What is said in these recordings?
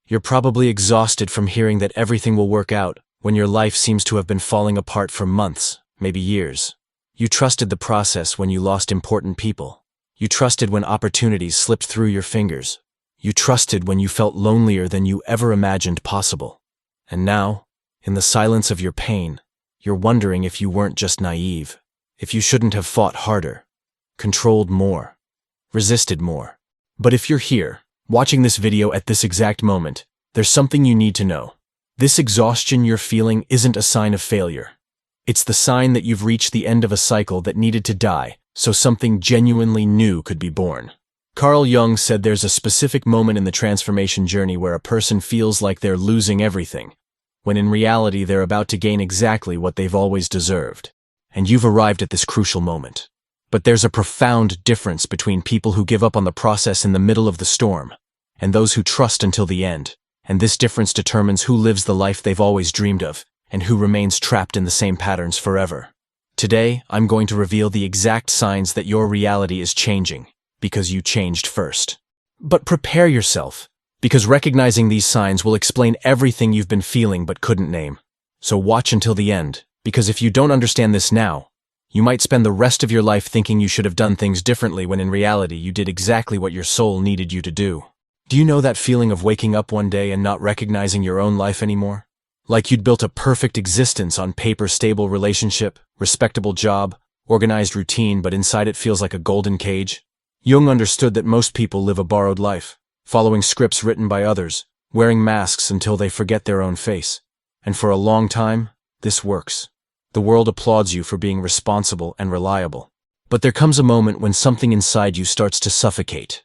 You're probably exhausted from hearing that everything will work out when your life seems to have been falling apart for months, maybe years. You trusted the process when you lost important people. You trusted when opportunities slipped through your fingers. You trusted when you felt lonelier than you ever imagined possible. And now, in the silence of your pain, you're wondering if you weren't just naive, if you shouldn't have fought harder, controlled more, resisted more. But if you're here, watching this video at this exact moment, there's something you need to know. This exhaustion you're feeling isn't a sign of failure. It's the sign that you've reached the end of a cycle that needed to die so something genuinely new could be born. Carl Jung said there's a specific moment in the transformation journey where a person feels like they're losing everything, when in reality they're about to gain exactly what they've always deserved. And you've arrived at this crucial moment. But there's a profound difference between people who give up on the process in the middle of the storm and those who trust until the end. And this difference determines who lives the life they've always dreamed of and who remains trapped in the same patterns forever. Today, I'm going to reveal the exact signs that your reality is changing because you changed first. But prepare yourself, because recognizing these signs will explain everything you've been feeling but couldn't name. So watch until the end, because if you don't understand this now, you might spend the rest of your life thinking you should have done things differently when in reality you did exactly what your soul needed you to do. Do you know that feeling of waking up one day and not recognizing your own life anymore? Like you'd built a perfect existence on paper, stable relationship, respectable job, organized routine, but inside it feels like a golden cage? Jung understood that most people live a borrowed life, following scripts written by others, wearing masks until they forget their own face. And for a long time, this works. The world applauds you for being responsible and reliable. But there comes a moment when something inside you starts to suffocate,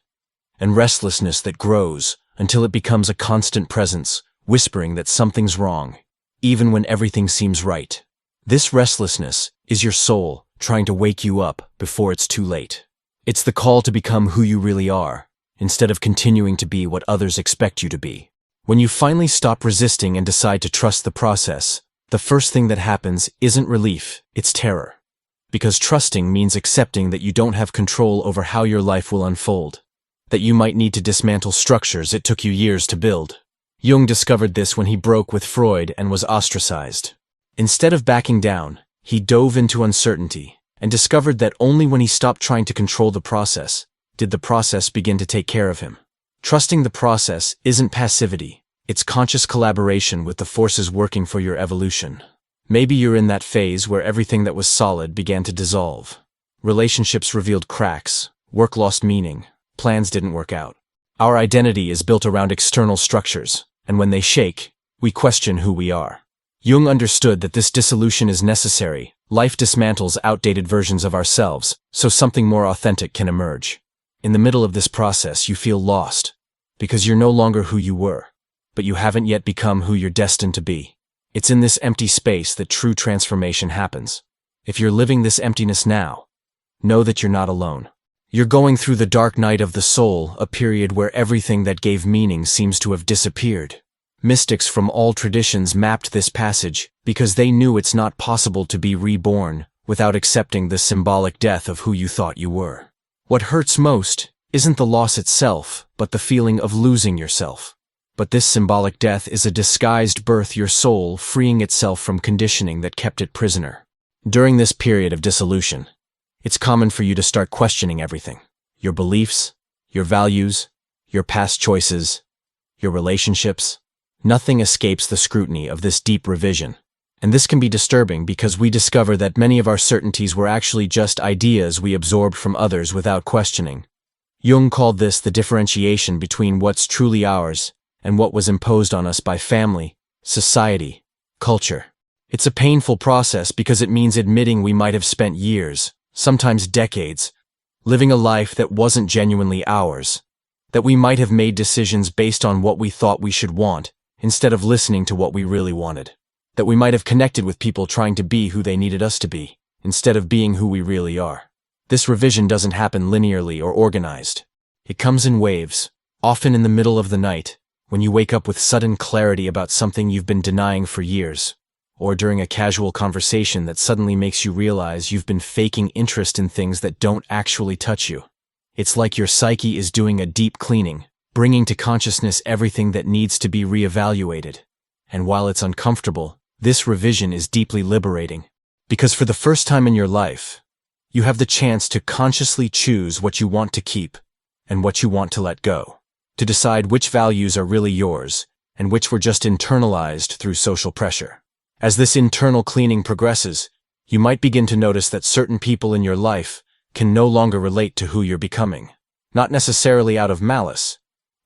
and restlessness that grows until it becomes a constant presence, whispering that something's wrong, even when everything seems right. This restlessness is your soul trying to wake you up before it's too late. It's the call to become who you really are, instead of continuing to be what others expect you to be. When you finally stop resisting and decide to trust the process, the first thing that happens isn't relief, it's terror. Because trusting means accepting that you don't have control over how your life will unfold, that you might need to dismantle structures it took you years to build. Jung discovered this when he broke with Freud and was ostracized. Instead of backing down, he dove into uncertainty and discovered that only when he stopped trying to control the process did the process begin to take care of him. Trusting the process isn't passivity, it's conscious collaboration with the forces working for your evolution. Maybe you're in that phase where everything that was solid began to dissolve. Relationships revealed cracks, work lost meaning, plans didn't work out. Our identity is built around external structures, and when they shake, we question who we are. Jung understood that this dissolution is necessary. Life dismantles outdated versions of ourselves, so something more authentic can emerge. In the middle of this process, you feel lost, because you're no longer who you were, but you haven't yet become who you're destined to be. It's in this empty space that true transformation happens. If you're living this emptiness now, know that you're not alone. You're going through the dark night of the soul, a period where everything that gave meaning seems to have disappeared. Mystics from all traditions mapped this passage because they knew it's not possible to be reborn without accepting the symbolic death of who you thought you were. What hurts most isn't the loss itself, but the feeling of losing yourself. But this symbolic death is a disguised birth, your soul freeing itself from conditioning that kept it prisoner. During this period of dissolution, it's common for you to start questioning everything. Your beliefs, your values, your past choices, your relationships. Nothing escapes the scrutiny of this deep revision. And this can be disturbing because we discover that many of our certainties were actually just ideas we absorbed from others without questioning. Jung called this the differentiation between what's truly ours and what was imposed on us by family, society, culture. It's a painful process because it means admitting we might have spent years, sometimes decades, living a life that wasn't genuinely ours, that we might have made decisions based on what we thought we should want, instead of listening to what we really wanted, that we might have connected with people trying to be who they needed us to be, instead of being who we really are. This revision doesn't happen linearly or organized. It comes in waves, often in the middle of the night, when you wake up with sudden clarity about something you've been denying for years, or during a casual conversation that suddenly makes you realize you've been faking interest in things that don't actually touch you. It's like your psyche is doing a deep cleaning, bringing to consciousness everything that needs to be reevaluated. And while it's uncomfortable, this revision is deeply liberating. Because for the first time in your life, you have the chance to consciously choose what you want to keep and what you want to let go, to decide which values are really yours and which were just internalized through social pressure. As this internal cleaning progresses, you might begin to notice that certain people in your life can no longer relate to who you're becoming, not necessarily out of malice,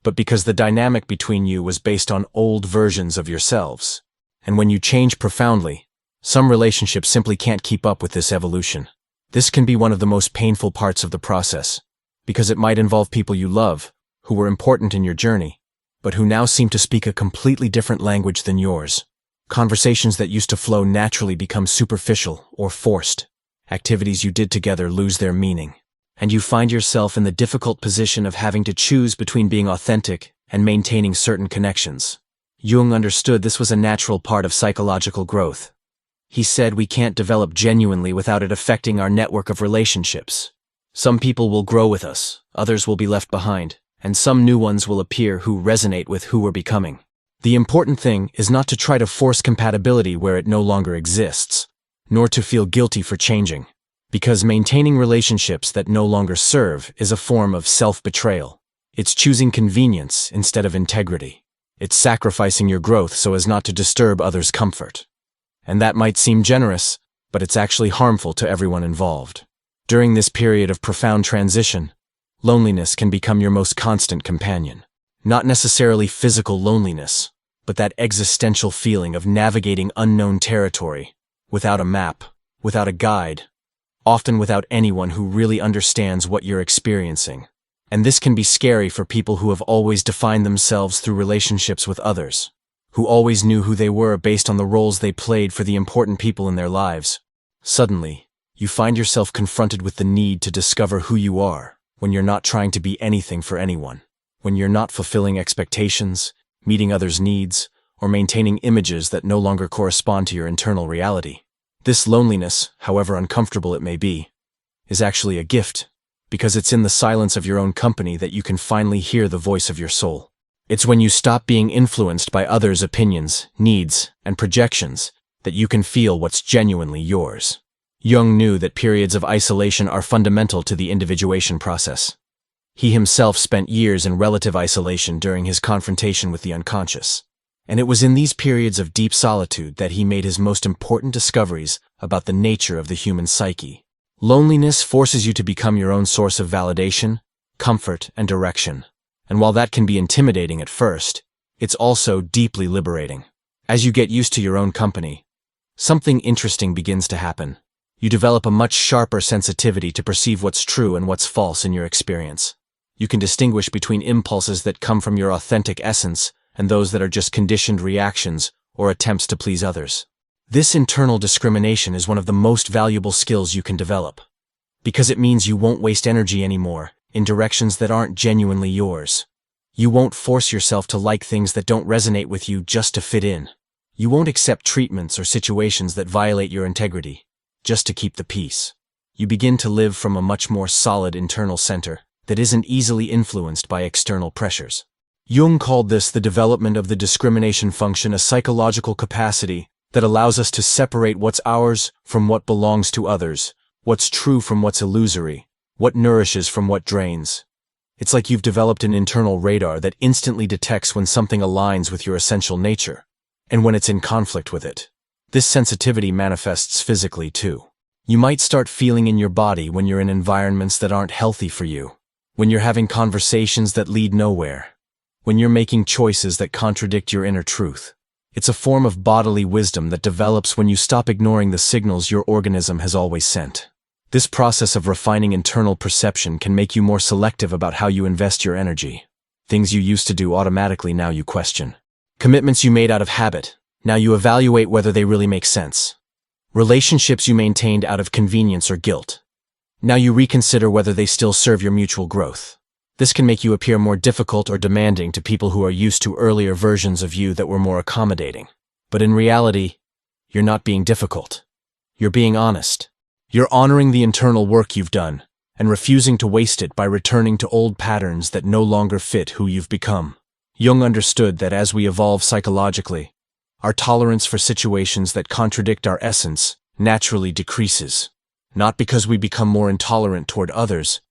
but because the dynamic between you was based on old versions of yourselves. And when you change profoundly, some relationships simply can't keep up with this evolution. This can be one of the most painful parts of the process, because it might involve people you love, who were important in your journey, but who now seem to speak a completely different language than yours. Conversations that used to flow naturally become superficial or forced. Activities you did together lose their meaning. And you find yourself in the difficult position of having to choose between being authentic and maintaining certain connections. Jung understood this was a natural part of psychological growth. He said we can't develop genuinely without it affecting our network of relationships. Some people will grow with us, others will be left behind, and some new ones will appear who resonate with who we're becoming. The important thing is not to try to force compatibility where it no longer exists, nor to feel guilty for changing. Because maintaining relationships that no longer serve is a form of self-betrayal. It's choosing convenience instead of integrity. It's sacrificing your growth so as not to disturb others' comfort. And that might seem generous, but it's actually harmful to everyone involved. During this period of profound transition, loneliness can become your most constant companion. Not necessarily physical loneliness, but that existential feeling of navigating unknown territory, without a map, without a guide, often without anyone who really understands what you're experiencing. And this can be scary for people who have always defined themselves through relationships with others, who always knew who they were based on the roles they played for the important people in their lives. Suddenly, you find yourself confronted with the need to discover who you are when you're not trying to be anything for anyone, when you're not fulfilling expectations, meeting others' needs, or maintaining images that no longer correspond to your internal reality. This loneliness, however uncomfortable it may be, is actually a gift, because it's in the silence of your own company that you can finally hear the voice of your soul. It's when you stop being influenced by others' opinions, needs, and projections that you can feel what's genuinely yours. Jung knew that periods of isolation are fundamental to the individuation process. He himself spent years in relative isolation during his confrontation with the unconscious. And it was in these periods of deep solitude that he made his most important discoveries about the nature of the human psyche. Loneliness forces you to become your own source of validation, comfort, and direction. And while that can be intimidating at first, it's also deeply liberating. As you get used to your own company, something interesting begins to happen. You develop a much sharper sensitivity to perceive what's true and what's false in your experience. You can distinguish between impulses that come from your authentic essence and those that are just conditioned reactions or attempts to please others. This internal discrimination is one of the most valuable skills you can develop, because it means you won't waste energy anymore in directions that aren't genuinely yours. You won't force yourself to like things that don't resonate with you just to fit in. You won't accept treatments or situations that violate your integrity, just to keep the peace. You begin to live from a much more solid internal center that isn't easily influenced by external pressures. Jung called this the development of the discrimination function, a psychological capacity that allows us to separate what's ours from what belongs to others, what's true from what's illusory, what nourishes from what drains. It's like you've developed an internal radar that instantly detects when something aligns with your essential nature, and when it's in conflict with it. This sensitivity manifests physically too. You might start feeling in your body when you're in environments that aren't healthy for you, when you're having conversations that lead nowhere, when you're making choices that contradict your inner truth. It's a form of bodily wisdom that develops when you stop ignoring the signals your organism has always sent. This process of refining internal perception can make you more selective about how you invest your energy. Things you used to do automatically now you question. Commitments you made out of habit, now you evaluate whether they really make sense. Relationships you maintained out of convenience or guilt, now you reconsider whether they still serve your mutual growth. This can make you appear more difficult or demanding to people who are used to earlier versions of you that were more accommodating. But in reality, you're not being difficult. You're being honest. You're honoring the internal work you've done, and refusing to waste it by returning to old patterns that no longer fit who you've become. Jung understood that as we evolve psychologically, our tolerance for situations that contradict our essence naturally decreases, not because we become more intolerant toward others,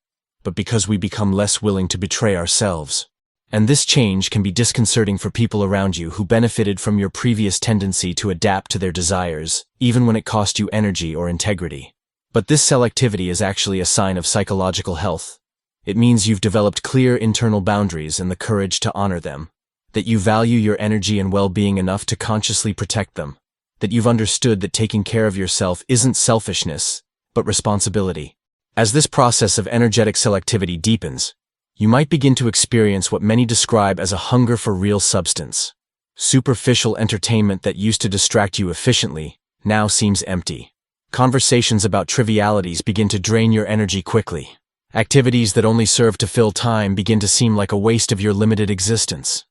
but because we become less willing to betray ourselves. And this change can be disconcerting for people around you who benefited from your previous tendency to adapt to their desires, even when it cost you energy or integrity. But this selectivity is actually a sign of psychological health. It means you've developed clear internal boundaries and the courage to honor them, that you value your energy and well-being enough to consciously protect them, that you've understood that taking care of yourself isn't selfishness, but responsibility. As this process of energetic selectivity deepens, you might begin to experience what many describe as a hunger for real substance. Superficial entertainment that used to distract you efficiently now seems empty. Conversations about trivialities begin to drain your energy quickly. Activities that only serve to fill time begin to seem like a waste of your limited existence.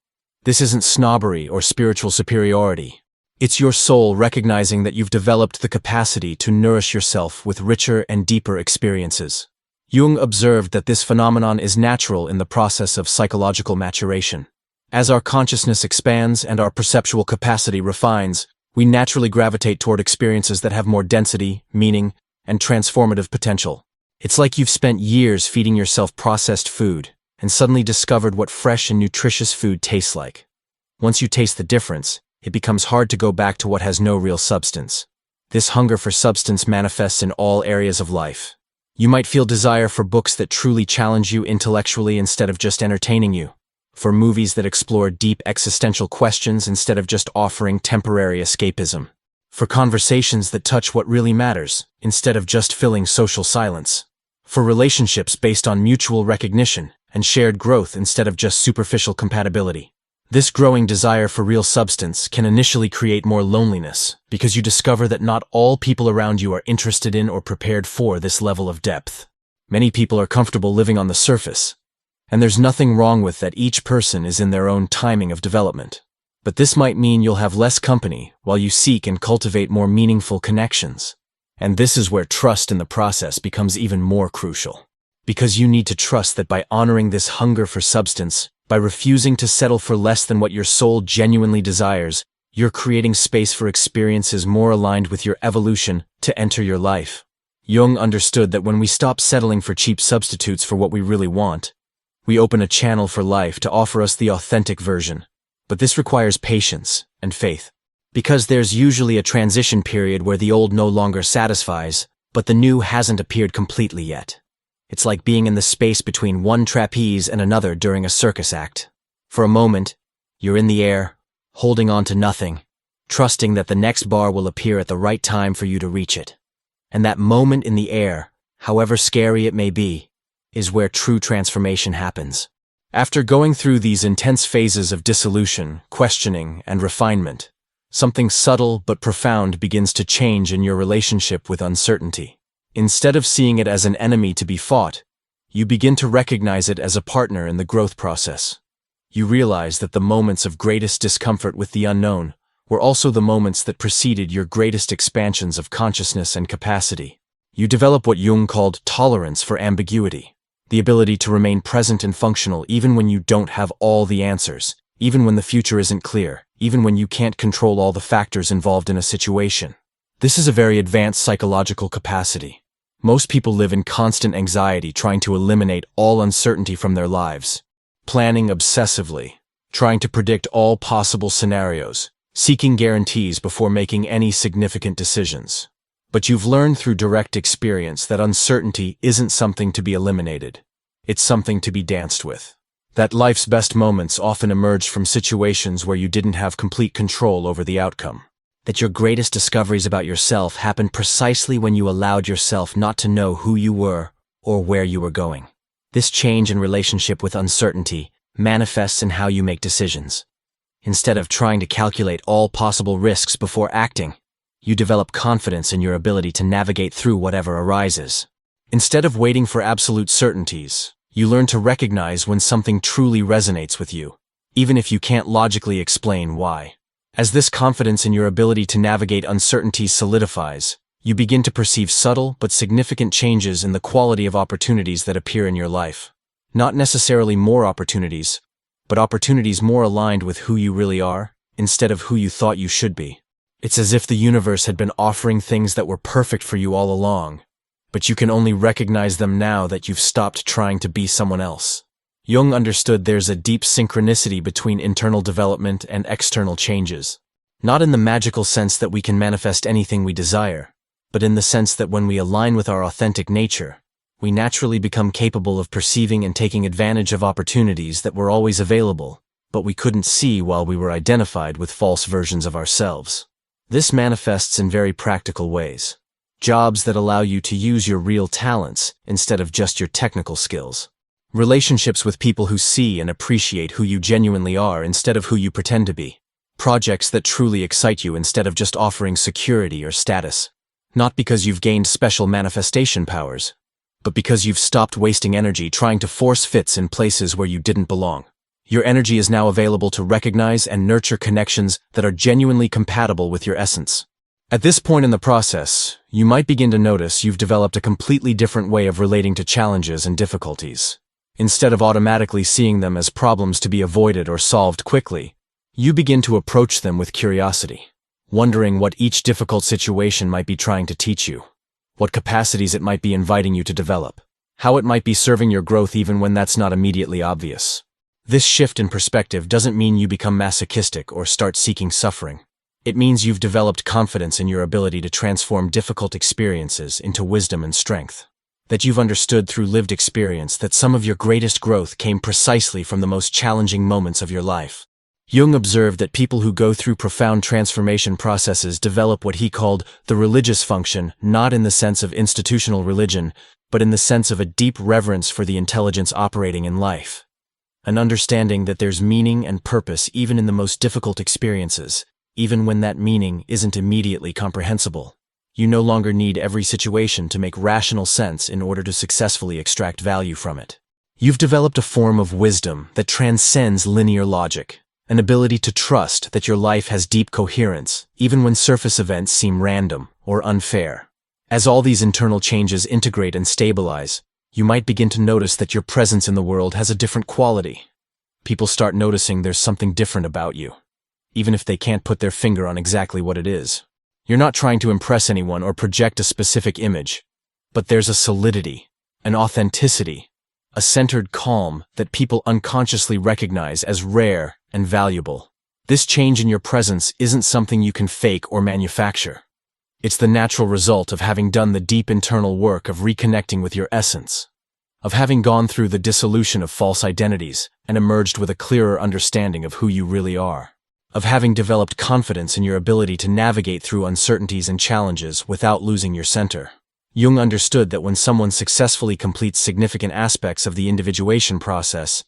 This isn't snobbery or spiritual superiority. It's your soul recognizing that you've developed the capacity to nourish yourself with richer and deeper experiences. Jung observed that this phenomenon is natural in the process of psychological maturation. As our consciousness expands and our perceptual capacity refines, we naturally gravitate toward experiences that have more density, meaning, and transformative potential. It's like you've spent years feeding yourself processed food and suddenly discovered what fresh and nutritious food tastes like. Once you taste the difference, it becomes hard to go back to what has no real substance. This hunger for substance manifests in all areas of life. You might feel desire for books that truly challenge you intellectually instead of just entertaining you, for movies that explore deep existential questions instead of just offering temporary escapism, for conversations that touch what really matters instead of just filling social silence, for relationships based on mutual recognition and shared growth instead of just superficial compatibility. This growing desire for real substance can initially create more loneliness because you discover that not all people around you are interested in or prepared for this level of depth. Many people are comfortable living on the surface, and there's nothing wrong with that. Each person is in their own timing of development. But this might mean you'll have less company while you seek and cultivate more meaningful connections. And this is where trust in the process becomes even more crucial. Because you need to trust that by honoring this hunger for substance, by refusing to settle for less than what your soul genuinely desires, you're creating space for experiences more aligned with your evolution to enter your life. Jung understood that when we stop settling for cheap substitutes for what we really want, we open a channel for life to offer us the authentic version. But this requires patience and faith. Because there's usually a transition period where the old no longer satisfies, but the new hasn't appeared completely yet. It's like being in the space between one trapeze and another during a circus act. For a moment, you're in the air, holding on to nothing, trusting that the next bar will appear at the right time for you to reach it. And that moment in the air, however scary it may be, is where true transformation happens. After going through these intense phases of dissolution, questioning, and refinement, something subtle but profound begins to change in your relationship with uncertainty. Instead of seeing it as an enemy to be fought, you begin to recognize it as a partner in the growth process. You realize that the moments of greatest discomfort with the unknown were also the moments that preceded your greatest expansions of consciousness and capacity. You develop what Jung called tolerance for ambiguity, the ability to remain present and functional even when you don't have all the answers, even when the future isn't clear, even when you can't control all the factors involved in a situation. This is a very advanced psychological capacity. Most people live in constant anxiety trying to eliminate all uncertainty from their lives, planning obsessively, trying to predict all possible scenarios, seeking guarantees before making any significant decisions. But you've learned through direct experience that uncertainty isn't something to be eliminated. It's something to be danced with. That life's best moments often emerged from situations where you didn't have complete control over the outcome. That your greatest discoveries about yourself happened precisely when you allowed yourself not to know who you were or where you were going. This change in relationship with uncertainty manifests in how you make decisions. Instead of trying to calculate all possible risks before acting, you develop confidence in your ability to navigate through whatever arises. Instead of waiting for absolute certainties, you learn to recognize when something truly resonates with you, even if you can't logically explain why. As this confidence in your ability to navigate uncertainty solidifies, You begin to perceive subtle but significant changes in the quality of opportunities that appear in your life. Not necessarily more opportunities, but opportunities more aligned with who you really are, instead of who you thought you should be. It's as if the universe had been offering things that were perfect for you all along, but you can only recognize them now that you've stopped trying to be someone else. Jung understood there's a deep synchronicity between internal development and external changes. Not in the magical sense that we can manifest anything we desire, but in the sense that when we align with our authentic nature, we naturally become capable of perceiving and taking advantage of opportunities that were always available, but we couldn't see while we were identified with false versions of ourselves. This manifests in very practical ways. Jobs that allow you to use your real talents instead of just your technical skills. Relationships with people who see and appreciate who you genuinely are instead of who you pretend to be. Projects that truly excite you instead of just offering security or status. Not because you've gained special manifestation powers, but because you've stopped wasting energy trying to force fits in places where you didn't belong. Your energy is now available to recognize and nurture connections that are genuinely compatible with your essence. At this point in the process, you might begin to notice you've developed a completely different way of relating to challenges and difficulties. Instead of automatically seeing them as problems to be avoided or solved quickly, you begin to approach them with curiosity, wondering what each difficult situation might be trying to teach you, what capacities it might be inviting you to develop, how it might be serving your growth even when that's not immediately obvious. This shift in perspective doesn't mean you become masochistic or start seeking suffering. It means you've developed confidence in your ability to transform difficult experiences into wisdom and strength. That you've understood through lived experience that some of your greatest growth came precisely from the most challenging moments of your life. Jung observed that people who go through profound transformation processes develop what he called the religious function, not in the sense of institutional religion, but in the sense of a deep reverence for the intelligence operating in life. An understanding that there's meaning and purpose even in the most difficult experiences, even when that meaning isn't immediately comprehensible. You no longer need every situation to make rational sense in order to successfully extract value from it. You've developed a form of wisdom that transcends linear logic, an ability to trust that your life has deep coherence, even when surface events seem random or unfair. As all these internal changes integrate and stabilize, you might begin to notice that your presence in the world has a different quality. People start noticing there's something different about you, even if they can't put their finger on exactly what it is. You're not trying to impress anyone or project a specific image, but there's a solidity, an authenticity, a centered calm that people unconsciously recognize as rare and valuable. This change in your presence isn't something you can fake or manufacture. It's the natural result of having done the deep internal work of reconnecting with your essence, of having gone through the dissolution of false identities and emerged with a clearer understanding of who you really are, of having developed confidence in your ability to navigate through uncertainties and challenges without losing your center. Jung understood that when someone successfully completes significant aspects of the individuation process,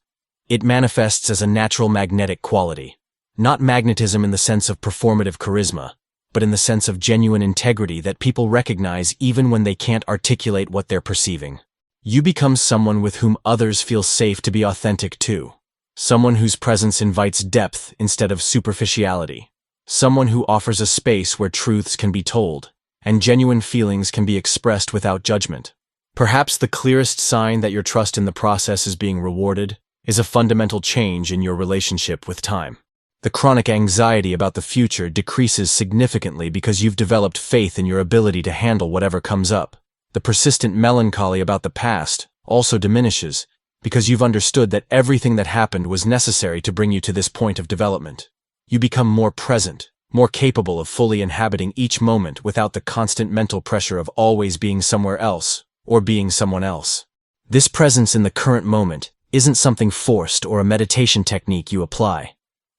it manifests as a natural magnetic quality. Not magnetism in the sense of performative charisma, but in the sense of genuine integrity that people recognize even when they can't articulate what they're perceiving. You become someone with whom others feel safe to be authentic too. Someone whose presence invites depth instead of superficiality. Someone who offers a space where truths can be told, and genuine feelings can be expressed without judgment. Perhaps the clearest sign that your trust in the process is being rewarded is a fundamental change in your relationship with time. The chronic anxiety about the future decreases significantly because you've developed faith in your ability to handle whatever comes up. The persistent melancholy about the past also diminishes because you've understood that everything that happened was necessary to bring you to this point of development. You become more present, more capable of fully inhabiting each moment without the constant mental pressure of always being somewhere else or being someone else. This presence in the current moment isn't something forced or a meditation technique you apply.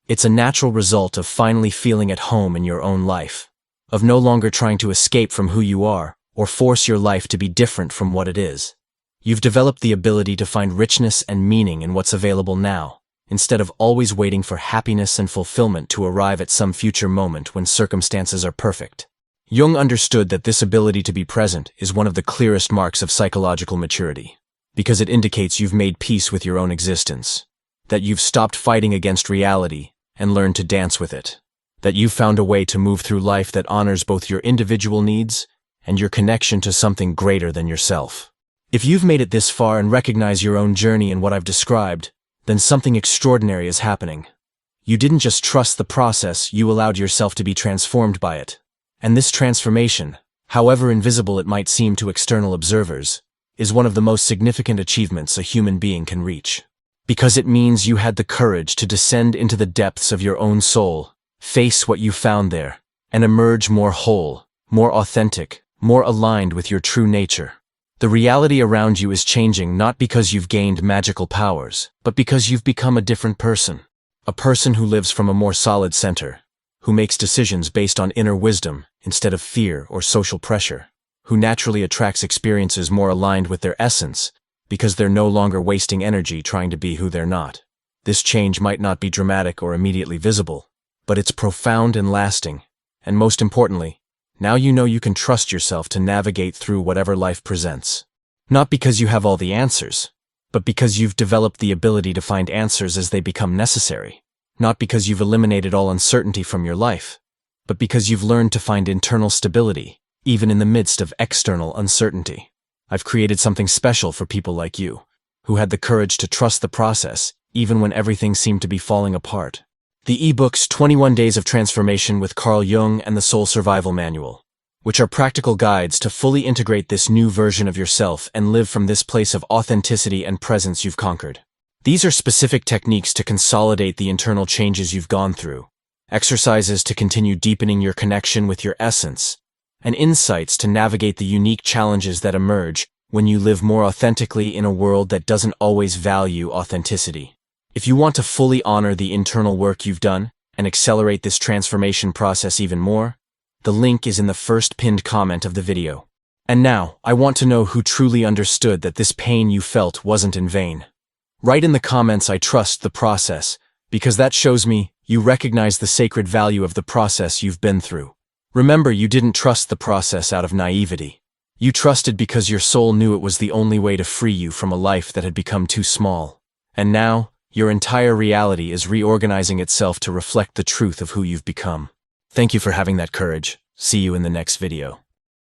It's a natural result of finally feeling at home in your own life, of no longer trying to escape from who you are or force your life to be different from what it is. You've developed the ability to find richness and meaning in what's available now, instead of always waiting for happiness and fulfillment to arrive at some future moment when circumstances are perfect. Jung understood that this ability to be present is one of the clearest marks of psychological maturity, because it indicates you've made peace with your own existence, that you've stopped fighting against reality and learned to dance with it, that you've found a way to move through life that honors both your individual needs and your connection to something greater than yourself. If you've made it this far and recognize your own journey in what I've described, then something extraordinary is happening. You didn't just trust the process, you allowed yourself to be transformed by it. And this transformation, however invisible it might seem to external observers, is one of the most significant achievements a human being can reach. Because it means you had the courage to descend into the depths of your own soul, face what you found there, and emerge more whole, more authentic, more aligned with your true nature. The reality around you is changing not because you've gained magical powers, but because you've become a different person. A person who lives from a more solid center, who makes decisions based on inner wisdom instead of fear or social pressure, who naturally attracts experiences more aligned with their essence because they're no longer wasting energy trying to be who they're not. This change might not be dramatic or immediately visible, but it's profound and lasting. And most importantly, now you know you can trust yourself to navigate through whatever life presents. Not because you have all the answers, but because you've developed the ability to find answers as they become necessary. Not because you've eliminated all uncertainty from your life, but because you've learned to find internal stability, even in the midst of external uncertainty. I've created something special for people like you, who had the courage to trust the process, even when everything seemed to be falling apart. The ebooks 21 Days of Transformation with Carl Jung and the Soul Survival Manual, which are practical guides to fully integrate this new version of yourself and live from this place of authenticity and presence you've conquered. These are specific techniques to consolidate the internal changes you've gone through, exercises to continue deepening your connection with your essence, and insights to navigate the unique challenges that emerge when you live more authentically in a world that doesn't always value authenticity. If you want to fully honor the internal work you've done and accelerate this transformation process even more, the link is in the first pinned comment of the video. And now, I want to know who truly understood that this pain you felt wasn't in vain. Write in the comments, "I trust the process," because that shows me you recognize the sacred value of the process you've been through. Remember, you didn't trust the process out of naivety. You trusted because your soul knew it was the only way to free you from a life that had become too small. And now, your entire reality is reorganizing itself to reflect the truth of who you've become. Thank you for having that courage. See you in the next video.